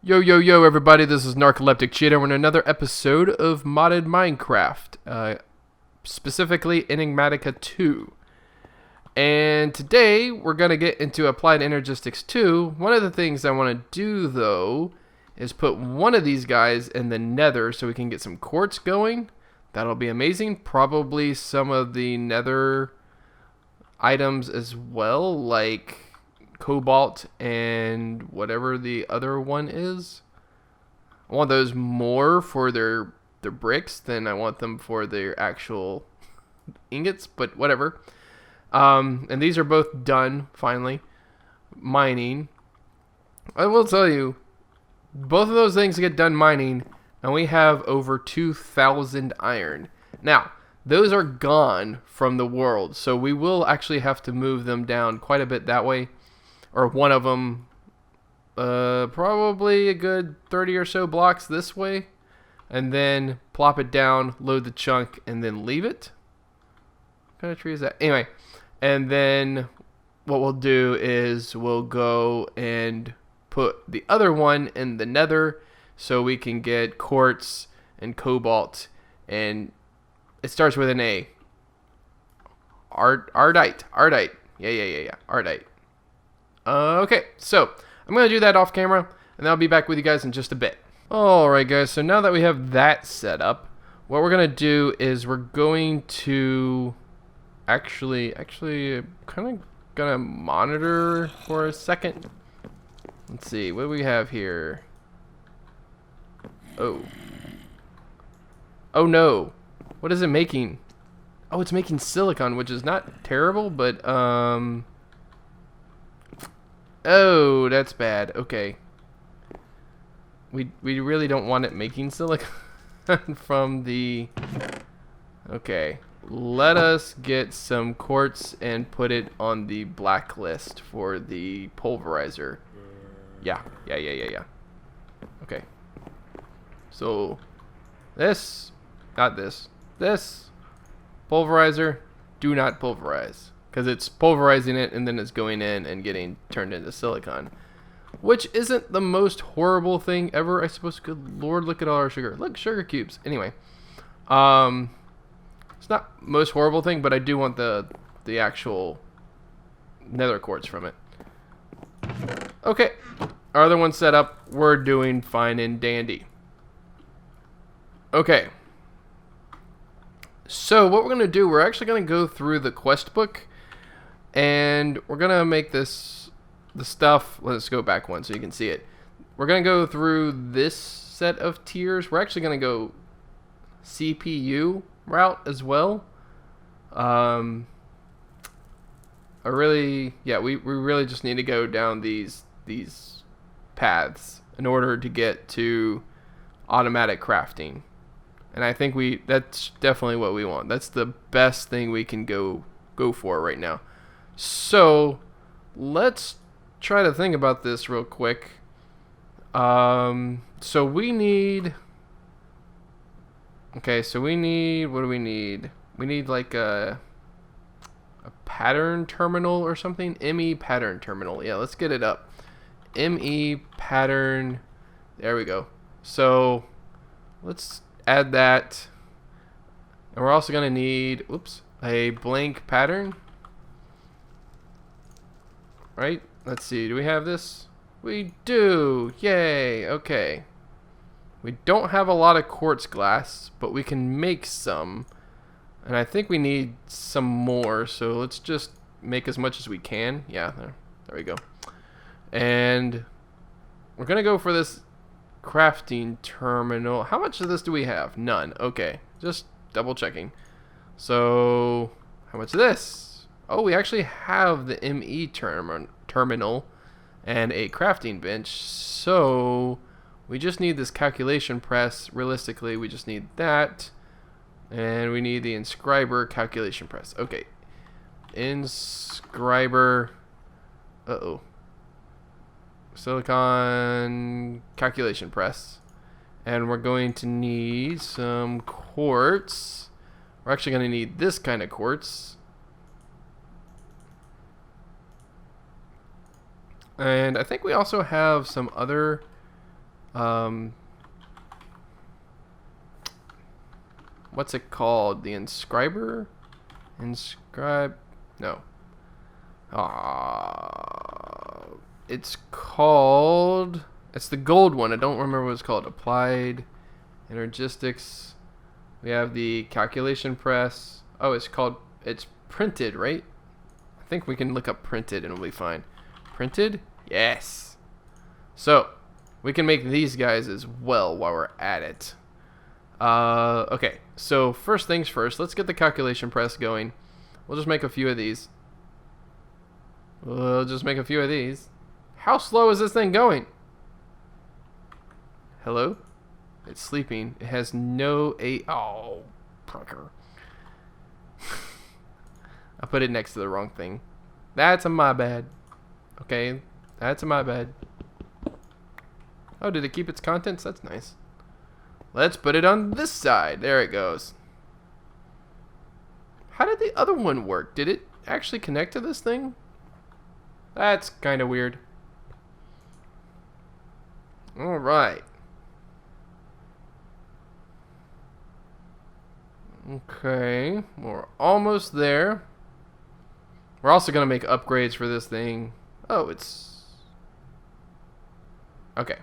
Yo, yo, yo, everybody, this is Narcoleptic Cheetah. We're in another episode of Modded Minecraft, specifically Enigmatica 2. And today, we're going to get into Applied Energistics 2. One of the things I want to do, though, is put one of these guys in the nether so we can get some quartz going. That'll be amazing. Probably some of the nether items as well, like cobalt and whatever the other one is. I want those more for their bricks than I want them for their actual ingots, but whatever. And these are both done finally. Mining. I will tell you, both of those things get done mining, and we have over 2,000 iron. Now, those are gone from the world, so we will actually have to move them down quite a bit that way. Or one of them, probably a good 30 or so blocks this way, and then plop it down, load the chunk, and then leave it. What kind of tree is that? Anyway, and then what we'll do is we'll go and put the other one in the nether so we can get quartz and cobalt, and it starts with an A. Ardite. Yeah. Ardite. Okay, so I'm going to do that off camera, and I'll be back with you guys in just a bit. Alright guys, so now that we have that set up, what we're going to do is we're going to actually kind of going to monitor for a second. Let's see, what do we have here? Oh no, what is it making? Oh, it's making silicon, which is not terrible, but oh, that's bad. Okay. We really don't want it making silicon from the... Okay. Let us get some quartz and put it on the blacklist for the pulverizer. Yeah. Okay. So, this, not this. This pulverizer, do not pulverize. Because it's pulverizing it and then it's going in and getting turned into silicon. Which isn't the most horrible thing ever, I suppose. Good lord, look at all our sugar. Look, sugar cubes. Anyway. It's not most horrible thing, but I do want the actual nether quartz from it. Okay. Our other one set up. We're doing fine and dandy. Okay. So what we're going to do, we're actually going to go through the quest book. And we're going to make the stuff, let's go back one so you can see it. We're going to go through this set of tiers. We're actually going to go CPU route as well. We really just need to go down these paths in order to get to automatic crafting. And I think that's definitely what we want. That's the best thing we can go for right now. So, let's try to think about this real quick. So we need... Okay, so we need... What do we need? We need like a pattern terminal or something? ME pattern terminal. Yeah, let's get it up. ME pattern... There we go. So, let's add that. And we're also going to need... Oops. A blank pattern. Right? Let's see. Do we have this? We do. Yay. Okay. We don't have a lot of quartz glass, but we can make some. And I think we need some more, so let's just make as much as we can. Yeah, there we go. And we're going to go for this crafting terminal. How much of this do we have? None. Okay. Just double checking. So, how much of this? Oh, we actually have the ME terminal and a crafting bench. So, we just need this calculation press. Realistically, we just need that. And we need the inscriber calculation press. Okay. Inscriber. Uh-oh. Silicon calculation press. And we're going to need some quartz. We're actually going to need this kind of quartz. And I think we also have some other What's it called? The inscriber? Inscribe? No. It's called... It's the gold one. I don't remember what it's called. Applied Energistics. We have the calculation press. Oh, it's called... It's printed, right? I think we can look up printed and it'll be fine. Printed? Yes. So, we can make these guys as well while we're at it. Okay, so first things first, let's get the calculation press going. We'll just make a few of these. How slow is this thing going? Hello? It's sleeping. It has no Oh, punker. I put it next to the wrong thing. That's a my bad. Okay, that's a my bad. Oh, did it keep its contents? That's nice. Let's put it on this side. There it goes. How did the other one work? Did it actually connect to this thing? That's kind of weird. Alright. Okay, we're almost there. We're also going to make upgrades for this thing. Oh, it's... Okay.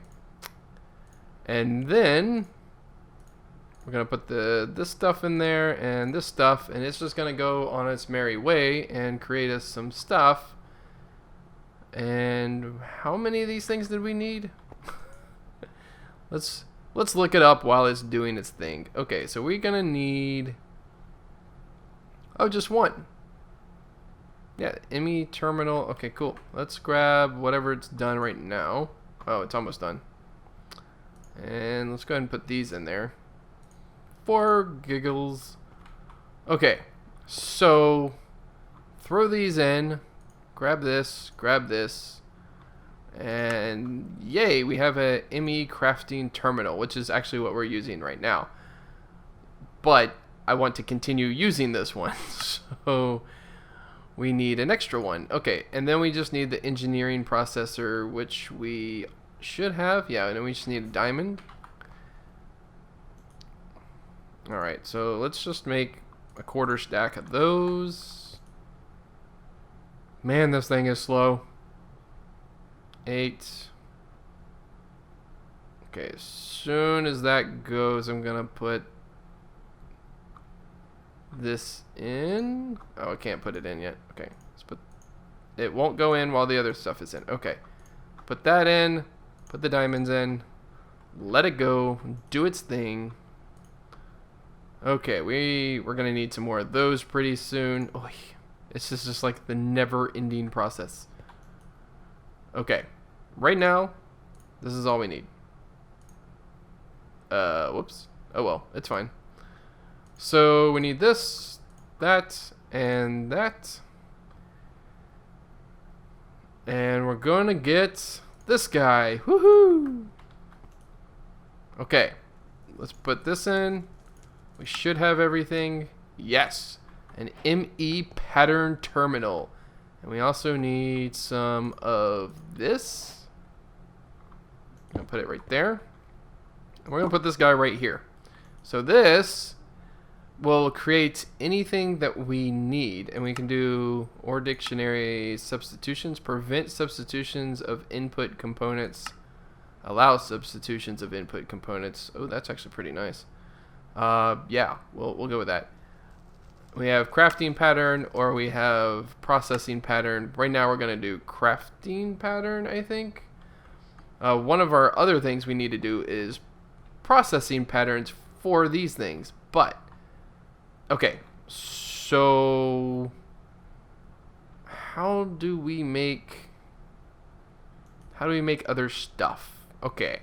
And then... we're going to put this stuff in there and this stuff, and it's just going to go on its merry way and create us some stuff. And how many of these things did we need? Let's look it up while it's doing its thing. Okay, so we're going to need... Oh, just one. Yeah, ME terminal. Okay, cool. Let's grab whatever it's done right now. Oh, it's almost done. And let's go ahead and put these in there. For giggles. Okay, so throw these in. Grab this, and yay, we have a ME crafting terminal, which is actually what we're using right now. But I want to continue using this one, so we need an extra one. Okay, and then we just need the engineering processor, which we should have. Yeah, and then we just need a diamond. Alright, so let's just make a quarter stack of those. Man, this thing is slow. 8. Okay, as soon as that goes, I'm gonna put this in. Oh, I can't put it in yet. Okay, let's put... It won't go in while the other stuff is in. Okay, put that in. Put the diamonds in. Let it go. Do its thing. Okay, we're gonna need some more of those pretty soon. Oh, it's just like the never-ending process. Okay, right now, this is all we need. Whoops. Oh well, it's fine. So we need this, that, and that. And we're gonna get this guy. Woohoo! Okay, let's put this in. We should have everything. Yes. An ME pattern terminal. And we also need some of this. I'm going to put it right there. And we're going to put this guy right here. So this will create anything that we need. And we can do OR dictionary substitutions. Prevent substitutions of input components. Allow substitutions of input components. Oh, that's actually pretty nice. Yeah, we'll go with that. We have crafting pattern, or we have processing pattern. Right now we're going to do crafting pattern, I think. One of our other things we need to do is processing patterns for these things. But, okay, so how do we make other stuff? Okay.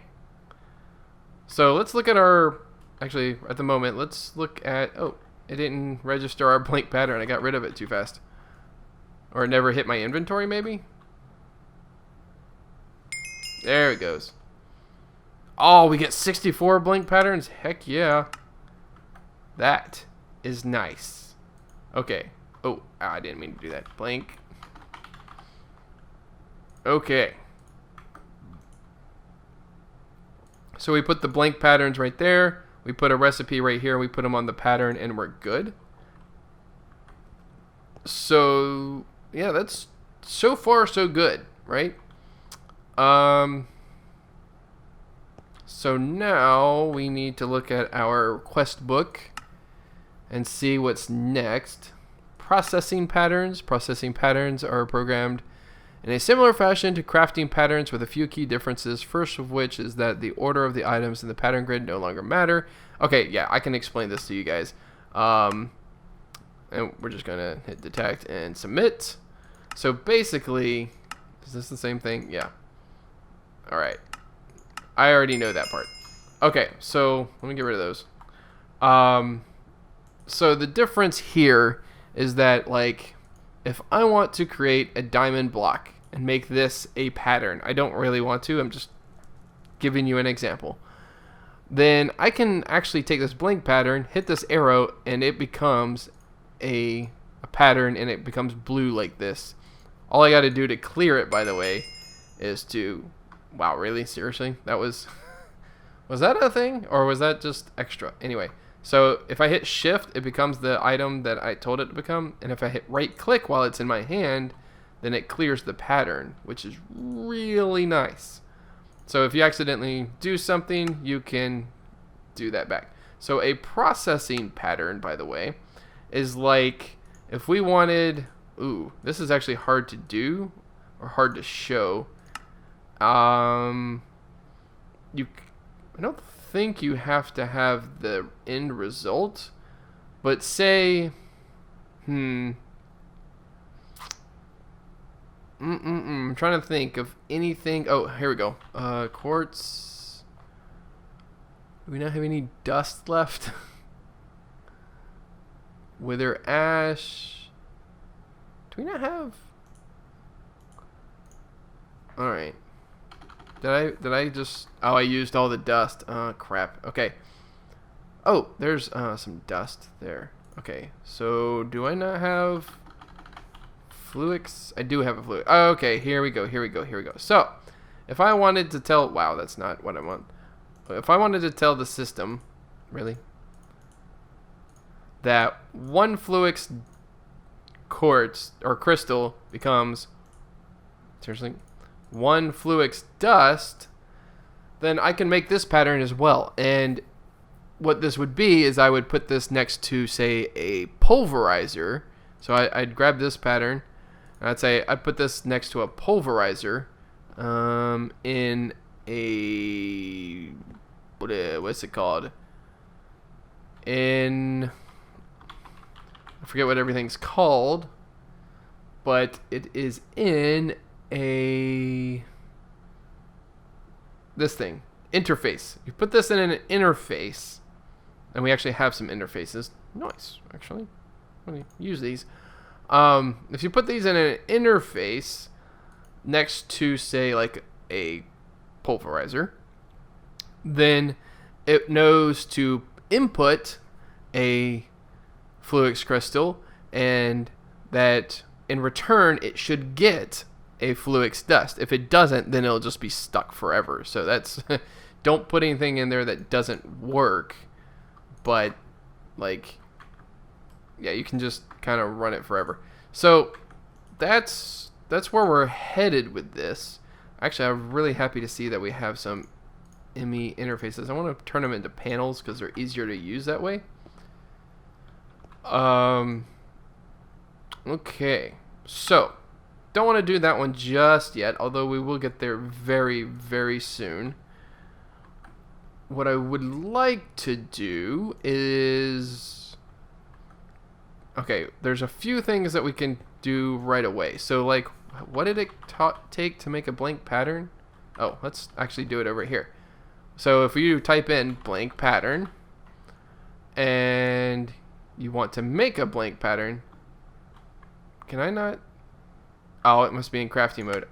So let's look at our... Actually, at the moment, let's look at... Oh, it didn't register our blank pattern. I got rid of it too fast. Or it never hit my inventory, maybe? There it goes. Oh, we get 64 blank patterns? Heck yeah. That is nice. Okay. Oh, I didn't mean to do that. Blank. Okay. So we put the blank patterns right there. We put a recipe right here. We put them on the pattern, and we're good. So yeah, that's so far so good, right? So now we need to look at our quest book and see what's next. Processing patterns. Processing patterns are programmed in a similar fashion to crafting patterns with a few key differences, first of which is that the order of the items in the pattern grid no longer matter. Okay, yeah, I can explain this to you guys. And we're just going to hit detect and submit. So basically, is this the same thing? Yeah. All right. I already know that part. Okay, so let me get rid of those. So the difference here is that, like, if I want to create a diamond block and make this a pattern, I don't really want to, I'm just giving you an example, then I can actually take this blank pattern, hit this arrow, and it becomes a pattern, and it becomes blue like this. All I got to do to clear it, by the way, is to... Wow, really? Seriously? That was... Was that a thing? Or was that just extra? Anyway, so if I hit shift, it becomes the item that I told it to become. And if I hit right click while it's in my hand, then it clears the pattern, which is really nice. So if you accidentally do something, you can do that back. So a processing pattern, by the way, is like if we wanted... Ooh, this is actually hard to do or hard to show. I don't think you have to have the end result, but say, I'm trying to think of anything. Oh, here we go. Quartz. Do we not have any dust left? Wither ash. Do we not have? All right. Did I just... Oh, I used all the dust. Crap. Okay. Oh, there's some dust there. Okay. So, do I not have Fluix? I do have a Fluix. Oh, okay. Here we go. So, if I wanted to tell... Wow, that's not what I want. If I wanted to tell the system... Really? That one Fluix quartz or crystal becomes... Seriously? One Fluix dust, then I can make this pattern as well. And what this would be is I would put this next to, say, a pulverizer. So I'd grab this pattern, and I'd say I'd put this next to a pulverizer in a... What's it called? I forget what everything's called, but it is in this thing, interface. You put this in an interface, and we actually have some interfaces. Nice, actually. I'm gonna use these. If you put these in an interface next to, say, like a pulverizer, then it knows to input a Fluix crystal, and that in return it should get a Fluix dust. If it doesn't, then it'll just be stuck forever. So that's don't put anything in there that doesn't work. But like, yeah, you can just kind of run it forever. So that's where we're headed with this. Actually, I'm really happy to see that we have some ME interfaces. I want to turn them into panels because they're easier to use that way. Okay, so don't want to do that one just yet, although we will get there very, very soon. What I would like to do is... Okay, there's a few things that we can do right away. So, like, what did it take to make a blank pattern? Oh, let's actually do it over here. So, if you type in blank pattern, and you want to make a blank pattern, can I not? Oh, it must be in crafting mode.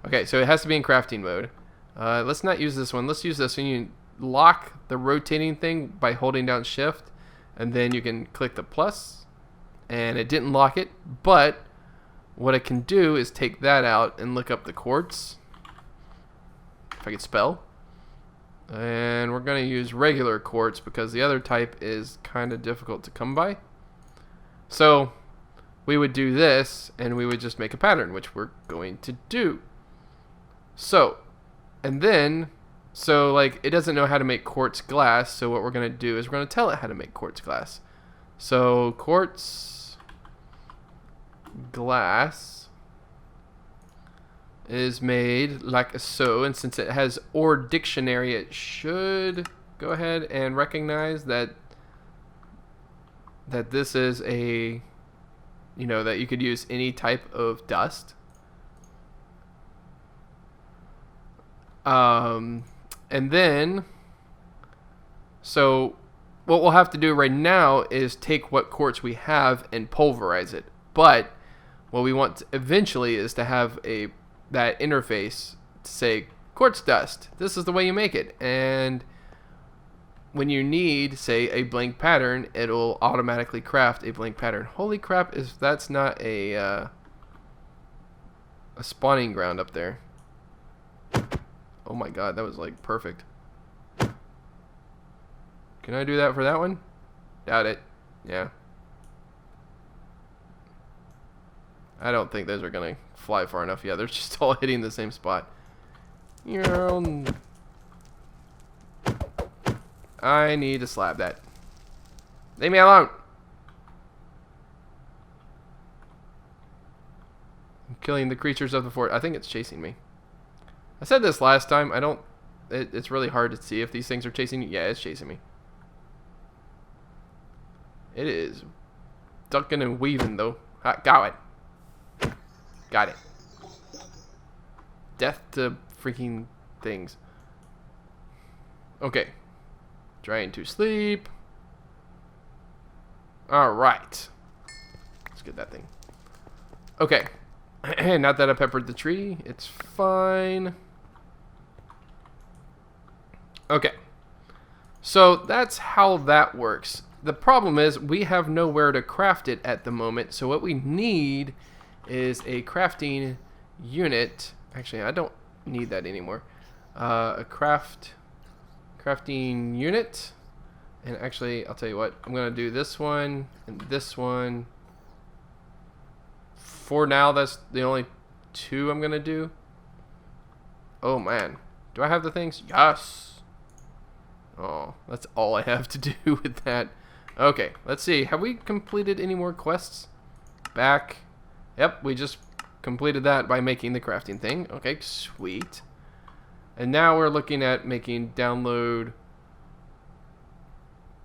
Okay, so it has to be in crafting mode. Let's not use this one. Let's use this one. You lock the rotating thing by holding down shift, and then you can click the plus, and it didn't lock it, but what I can do is take that out and look up the quartz, if I could spell, And we're going to use regular quartz because the other type is kind of difficult to come by. So we would do this and we would just make a pattern, which we're going to do. So, and then, so like it doesn't know how to make quartz glass. So what we're going to do is we're going to tell it how to make quartz glass. So quartz glass is made like so, and since it has OR dictionary, it should go ahead and recognize that this is a, you know, that you could use any type of dust. And then, so what we'll have to do right now is take what quartz we have and pulverize it. But what we want eventually is to have that interface to say quartz dust. This is the way you make it. And when you need, say, a blank pattern, it'll automatically craft a blank pattern. Holy crap! That's not a spawning ground up there? Oh my god, that was like perfect. Can I do that for that one? Doubt it. Yeah. I don't think those are gonna fly far enough. Yeah, they're just all hitting the same spot. I need to slab that. Leave me alone. I'm killing the creatures of the fort. I think it's chasing me. I said this last time. It's really hard to see if these things are chasing you. Yeah, it's chasing me. It is ducking and weaving though. Got it. Got it. Death to freaking things. Okay. Trying to sleep. Alright. Let's get that thing. Okay. Not that I peppered the tree. It's fine. Okay. So that's how that works. The problem is we have nowhere to craft it at the moment. So what we need is a crafting unit. Actually, I don't need that anymore. A crafting unit. And actually, I'll tell you what. I'm going to do this one and this one. For now, that's the only two I'm going to do. Oh, man. Do I have the things? Yes. Oh, that's all I have to do with that. Okay, let's see. Have we completed any more quests? Back. Yep, we just completed that by making the crafting thing. Okay, sweet. And now we're looking at making download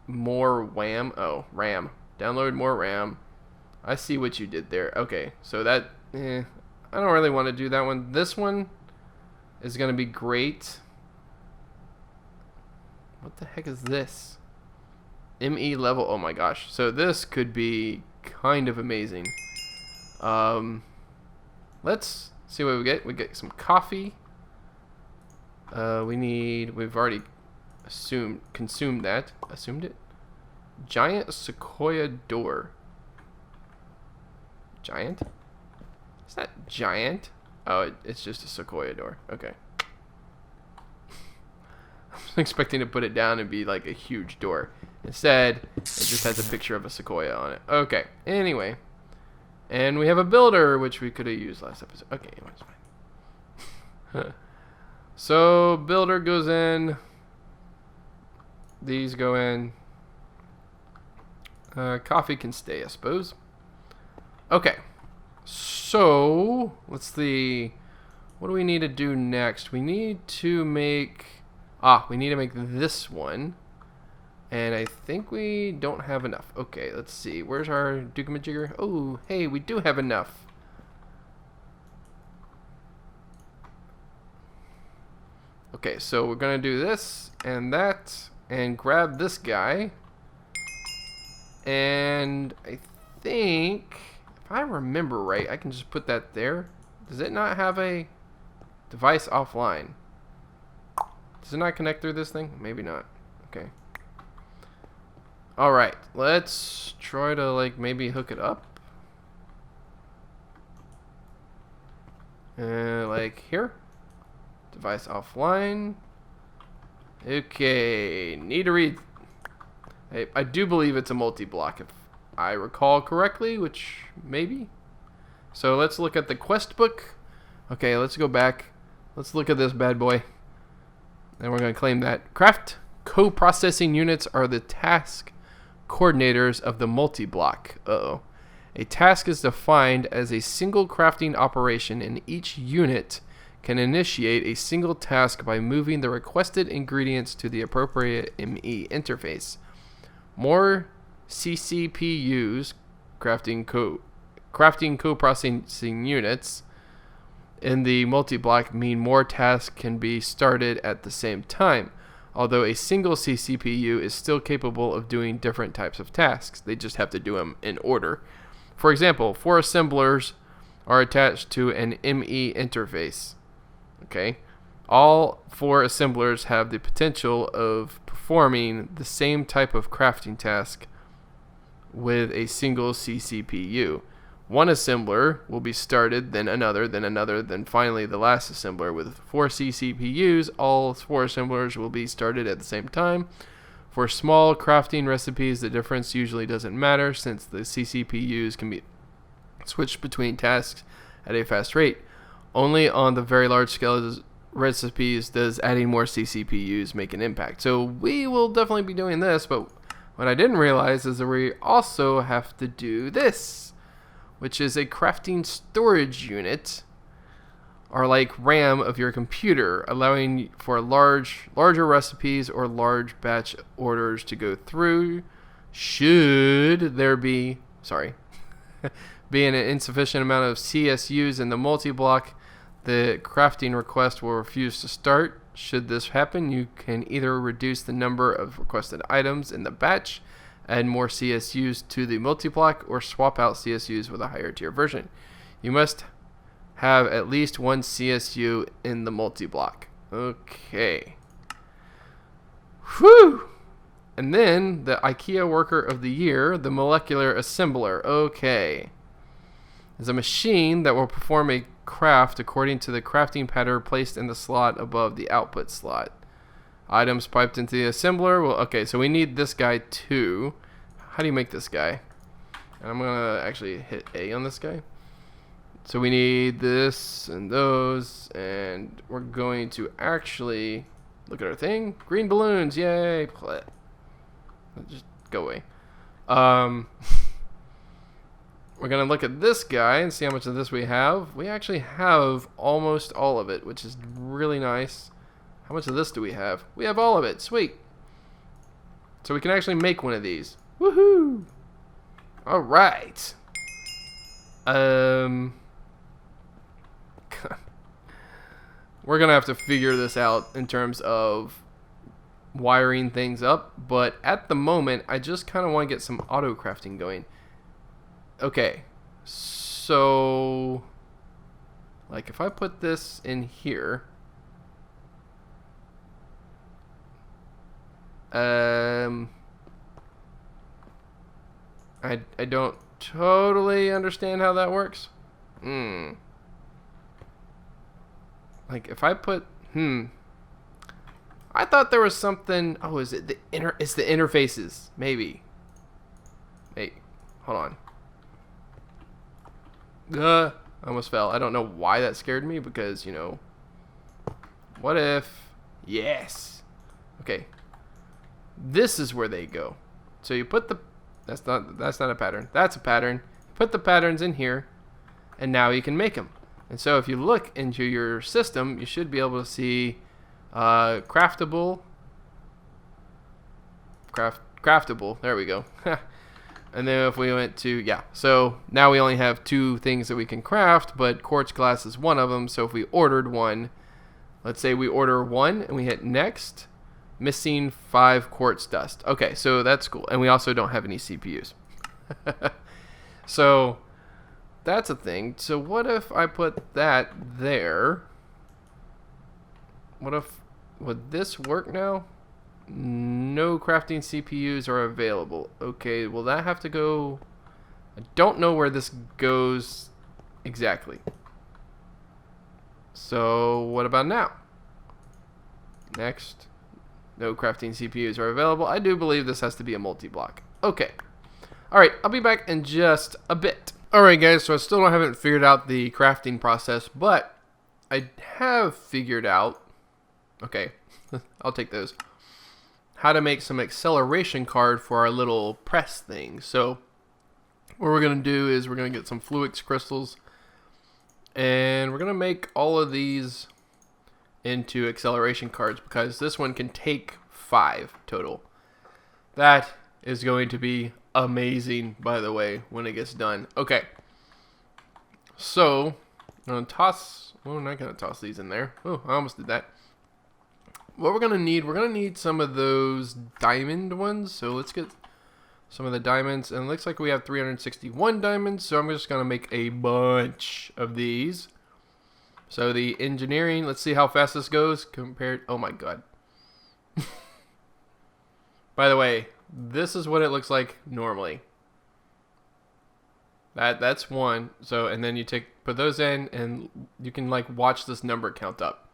more RAM. Oh, RAM. Download more RAM. I see what you did there. Okay, so that, I don't really want to do that one. This one is going to be great. What the heck is this? ME level. Oh my gosh. So this could be kind of amazing. Let's see what we get. We get some coffee. We've already consumed that. Assumed it. Giant sequoia door. Giant? Is that giant? Oh, it's just a sequoia door. Okay. I was expecting to put it down and be like a huge door. Instead, it just has a picture of a sequoia on it. Okay. Anyway. And we have a builder, which we could have used last episode. Okay, it's fine. So, builder goes in. These go in. Coffee can stay, I suppose. Okay. So, let's see. What do we need to do next? We need to make... we need to make this one. And I think we don't have enough. Okay, let's see. Where's our Doogamajigger? Oh, hey, we do have enough. Okay, so we're going to do this and that and grab this guy. And I think, if I remember right, I can just put that there. Does it not have a device offline? Does it not connect through this thing? Maybe not. Okay. Alright, let's try to like maybe hook it up. Like here. Device offline. Okay, need to read. I do believe it's a multi-block, if I recall correctly, which maybe. So let's look at the quest book. Okay, let's go back. Let's look at this bad boy. And we're going to claim that. Craft co-processing units are the task coordinators of the multi-block. Uh-oh. A task is defined as a single crafting operation, and each unit can initiate a single task by moving the requested ingredients to the appropriate ME interface. More CCPUs, crafting co-processing units, in the multi-block mean more tasks can be started at the same time, although a single CCPU is still capable of doing different types of tasks. They just have to do them in order. For example, 4 assemblers are attached to an ME interface. Okay, all 4 assemblers have the potential of performing the same type of crafting task with a single CCPU. One assembler will be started, then another, then finally the last assembler. With 4 CCPUs, all 4 assemblers will be started at the same time. For small crafting recipes, the difference usually doesn't matter, since the CCPUs can be switched between tasks at a fast rate. Only on the very large scale recipes does adding more CCPUs make an impact. So we will definitely be doing this, but what I didn't realize is that we also have to do this, which is a crafting storage unit, or like RAM of your computer, allowing for larger recipes or large batch orders to go through. Should there be an insufficient amount of CSUs in the multi-block, the crafting request will refuse to start. Should this happen, you can either reduce the number of requested items in the batch, add more CSUs to the multi-block, or swap out CSUs with a higher tier version. You must have at least 1 CSU in the multi-block. Okay. Whew! And then the IKEA Worker of the Year, the Molecular Assembler. Okay. Is a machine that will perform a craft according to the crafting pattern placed in the slot above the output slot. Items piped into the assembler. Well, okay, so we need this guy too. How do you make this guy? And I'm gonna actually hit A on this guy. So we need this and those, and we're going to actually look at our thing. Green balloons, yay! Just go away. We're going to look at this guy and see how much of this we have. We actually have almost all of it, which is really nice. How much of this do we have? We have all of it. Sweet. So we can actually make one of these. Woohoo! All right. We're going to have to figure this out in terms of wiring things up. But at the moment, I just kind of want to get some auto crafting going. Okay, so like if I put this in here, I don't totally understand how that works. Like if I put I thought there was something. Oh, is it it's the interfaces, maybe. Hey, hold on. I almost fell. I don't know why that scared me, because, you know, what if, yes. Okay. This is where they go. So you put the, that's not a pattern. That's a pattern. Put the patterns in here, and now you can make them. And so if you look into your system, you should be able to see craftable. There we go. And then if we went to, yeah, so now we only have 2 things that we can craft, but quartz glass is one of them. So if we ordered one, let's say we order 1 and we hit next, missing 5 quartz dust. Okay, so that's cool. And we also don't have any CPUs. So that's a thing. So what if I put that there? Would this work now? No crafting CPUs are available. Okay, will that have to go? I don't know where this goes exactly. So what about now? Next. No crafting CPUs are available. I do believe this has to be a multi-block. Okay. Alright, I'll be back in just a bit. Alright guys, so I still haven't figured out the crafting process, but I have figured out, okay, I'll take those, how to make some acceleration card for our little press thing. So what we're going to do is we're going to get some fluix crystals, and we're going to make all of these into acceleration cards because this one can take 5 total. That is going to be amazing, by the way, when it gets done. Okay, so I'm going to toss, well, I'm not going to toss these in there. Oh, I almost did that. What we're going to need some of those diamond ones. So let's get some of the diamonds. And it looks like we have 361 diamonds. So I'm just going to make a bunch of these. So the engineering, let's see how fast this goes compared. Oh my god. By the way, this is what it looks like normally. That's one. So, and then you put those in and you can like watch this number count up.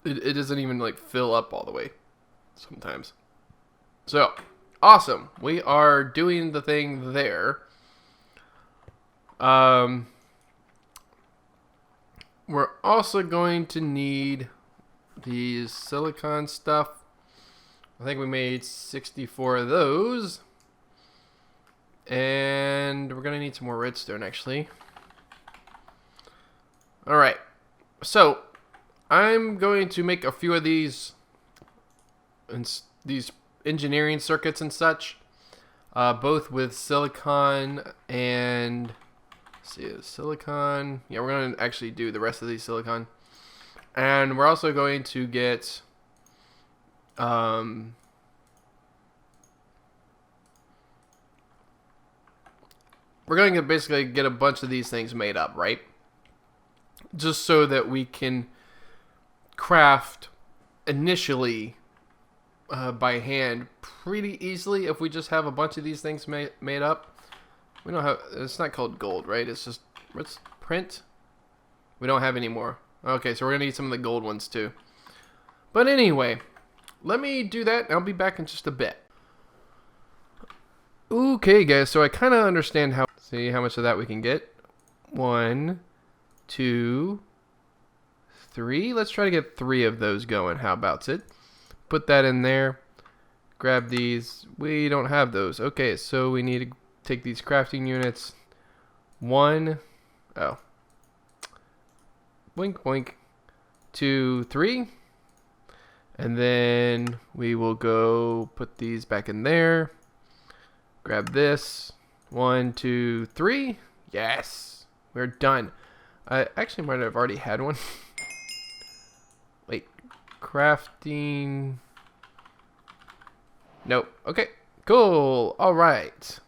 It doesn't even like fill up all the way sometimes. So, awesome. We are doing the thing there. We're also going to need these silicon stuff. I think we made 64 of those. And we're going to need some more redstone actually. Alright. So, I'm going to make a few of these engineering circuits and such, both with silicon and, let's see, silicon. Yeah, we're going to actually do the rest of these silicon, and we're also going to get we're going to basically get a bunch of these things made up, right? Just so that we can craft initially by hand pretty easily if we just have a bunch of these things made up. We don't have, it's not called gold, right? It's just, let's print. We don't have any more. Okay, so we're gonna need some of the gold ones too. But anyway, let me do that and I'll be back in just a bit. Okay guys, so I kind of understand how, see how much of that we can get. 1, 2, 3. Let's try to get 3 of those going. How about it? Put that in there. Grab these. We don't have those. Okay, so we need to take these crafting units. 1. Oh. Boink, boink. 2, 3. And then we will go put these back in there. Grab this. 1, 2, 3. Yes. We're done. I actually might have already had one. Wait, crafting. Nope. Okay, cool. All right.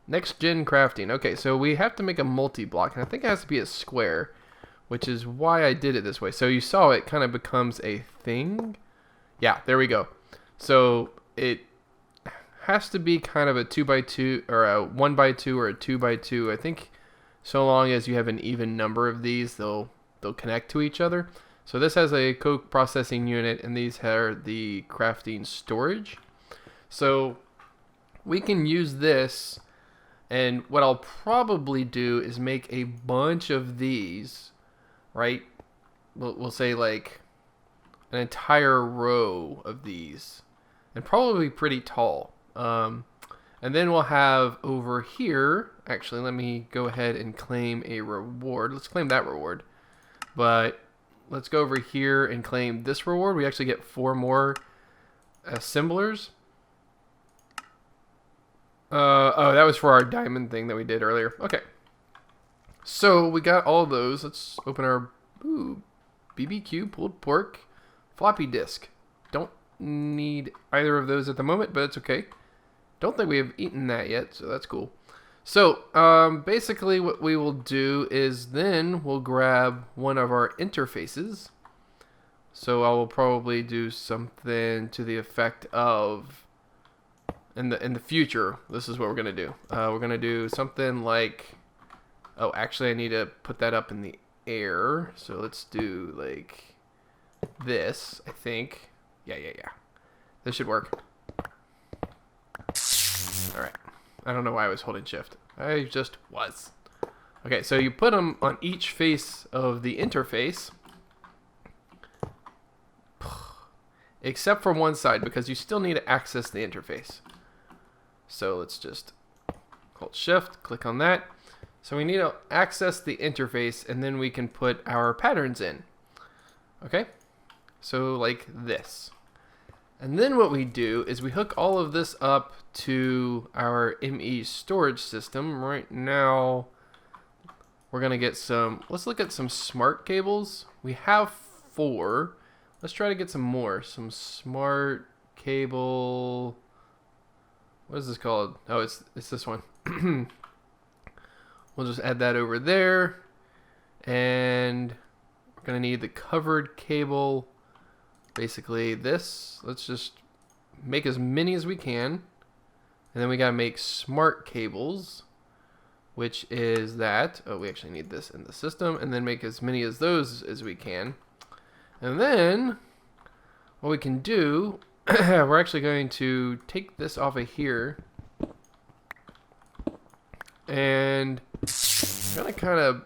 Next gen crafting. Okay, so we have to make a multi-block, and I think it has to be a square, which is why I did it this way. So you saw it kind of becomes a thing. Yeah, there we go. So it has to be kind of a 2x2 or a 1x2 or a 2x2. I think so long as you have an even number of these, they'll connect to each other. So this has a co-processing unit, and these are the crafting storage. So we can use this, and what I'll probably do is make a bunch of these, right? We'll say like an entire row of these, and probably pretty tall. And then we'll have over here, actually let me go ahead and claim a reward. Let's claim that reward. But let's go over here and claim this reward. We actually get 4 more assemblers. Oh, that was for our diamond thing that we did earlier. Okay. So we got all those. Let's open our BBQ, pulled pork, floppy disk. Don't need either of those at the moment, but it's okay. Don't think we have eaten that yet, so that's cool. So, basically what we will do is then we'll grab one of our interfaces. So I will probably do something to the effect of, in the future, this is what we're going to do. We're going to do something like, oh, actually I need to put that up in the air. So let's do like this, I think. Yeah. This should work. Alright. I don't know why I was holding shift. I just was. Okay, so you put them on each face of the interface. Except for one side, because you still need to access the interface. So let's just hold shift, click on that. So we need to access the interface, and then we can put our patterns in. Okay? So like this. And then what we do is we hook all of this up to our ME storage system. Right now, we're going to get some, let's look at some smart cables. We have 4. Let's try to get some more. Some smart cable. What is this called? Oh, it's this one. We'll just add that over there. And we're going to need the covered cable. Basically this. Let's just make as many as we can. And then we got to make smart cables, which is that. Oh, we actually need this in the system. And then make as many as those as we can. And then what we can do, we're actually going to take this off of here. And I'm going to kind of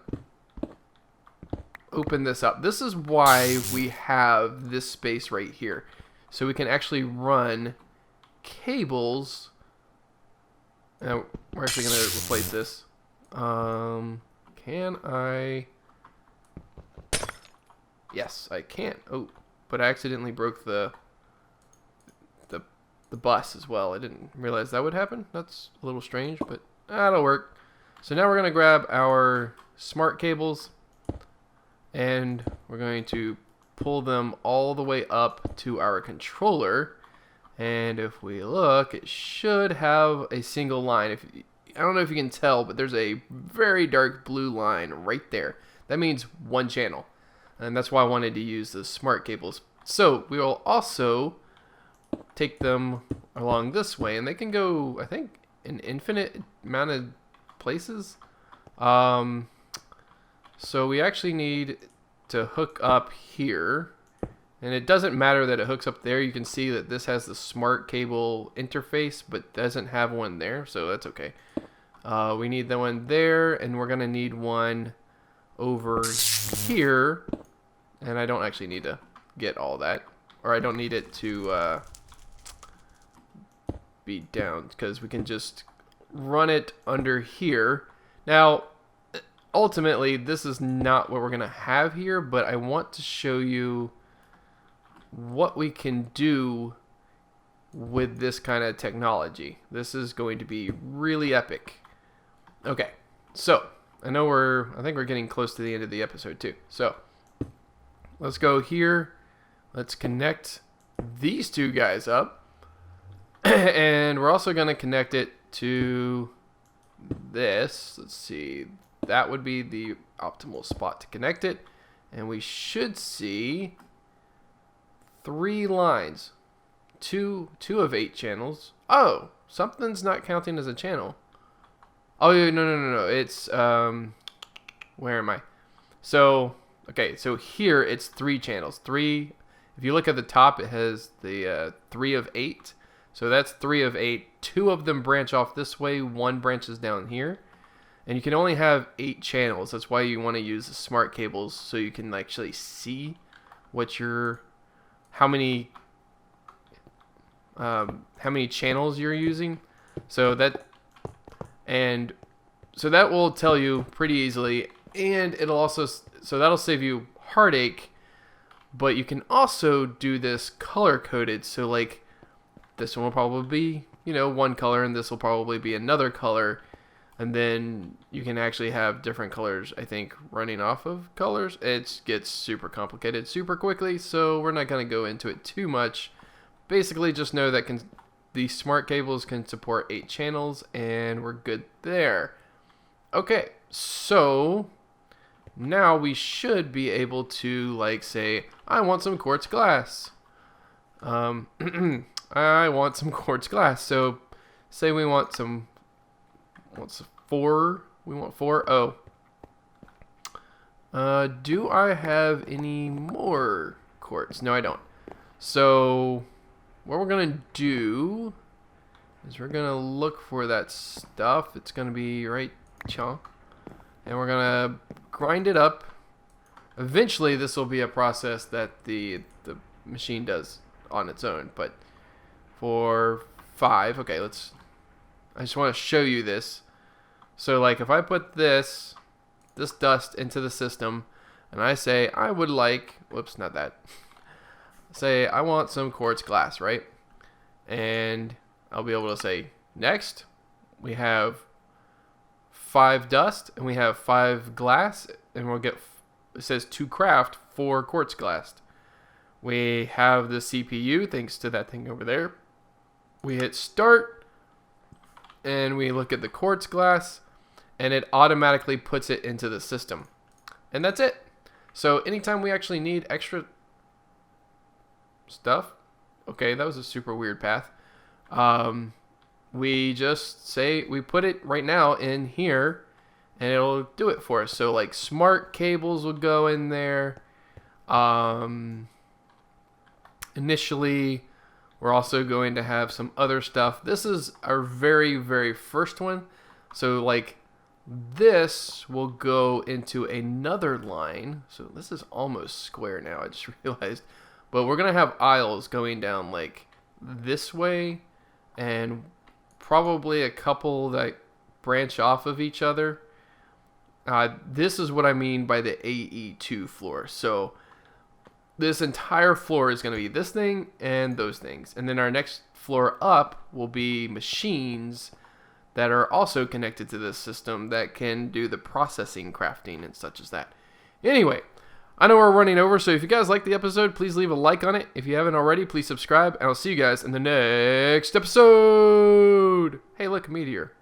open this up. This is why we have this space right here. So we can actually run cables. Now, we're actually going to replace this. Can I... Yes, I can. Oh, but I accidentally broke the bus as well. I didn't realize that would happen. That's a little strange, but that'll work. So now we're going to grab our smart cables, and we're going to pull them all the way up to our controller. And if we look, it should have a single line. I don't know if you can tell, but there's a very dark blue line right there. That means one channel. And that's why I wanted to use the smart cables. So we will also take them along this way, and they can go, I think, an infinite amount of places. So we actually need to hook up here, and it doesn't matter that it hooks up there. You can see that this has the smart cable interface, but doesn't have one there, so that's okay. We need the one there, and we're gonna need one over here. And I don't actually need to get all that. Or I don't need it to be down, because we can just run it under here. Now, ultimately, this is not what we're going to have here, but I want to show you what we can do with this kind of technology. This is going to be really epic. Okay, so I think we're getting close to the end of the episode too. So let's go here. Let's connect these two guys up. And we're also going to connect it to this. Let's see. That would be the optimal spot to connect it. And we should see 3 lines. 2 of 8 channels. Oh, something's not counting as a channel. Oh, no. It's, where am I? So, okay, so here it's 3 channels. 3, if you look at the top, it has the 3 of 8. So that's 3 of 8. 2 of them branch off this way. 1 branches down here. And you can only have 8 channels. That's why you want to use the smart cables, so you can actually see what how many channels you're using. So that will tell you pretty easily, and it'll also, so that'll save you heartache. But you can also do this color coded. So like this one will probably be, one color, and this will probably be another color. And then you can actually have different colors, I think, running off of colors. It gets super complicated super quickly, so we're not going to go into it too much. Basically, just know that the smart cables can support 8 channels, and we're good there. Okay, so now we should be able to, like, say, I want some quartz glass. I want some quartz glass. So say we want some, what's 4? We want 4. Oh. Do I have any more quartz? No, I don't. So what we're going to do is we're going to look for that stuff. It's going to be right chunk. And we're going to grind it up. Eventually, this will be a process that the machine does on its own. But for 5, okay, I just want to show you this. So like if I put this dust into the system and I say I would like, whoops, not that. Say I want some quartz glass, right? And I'll be able to say next. We have 5 dust and we have 5 glass, and we'll get, it says to craft 4 quartz glass. We have the CPU thanks to that thing over there. We hit start and we look at the quartz glass and it automatically puts it into the system. And that's it. So anytime we actually need extra stuff, okay, that was a super weird path. We just say, we put it right now in here and it'll do it for us. So like smart cables will go in there. Initially, we're also going to have some other stuff. This is our very, very first one. So like this will go into another line. So this is almost square now, I just realized. But we're going to have aisles going down like this way, and probably a couple that branch off of each other. This is what I mean by the AE2 floor. So this entire floor is going to be this thing and those things. And then our next floor up will be machines that are also connected to this system that can do the processing, crafting, and such as that. Anyway, I know we're running over, so if you guys like the episode, please leave a like on it. If you haven't already, please subscribe, and I'll see you guys in the next episode. Hey, look, a meteor.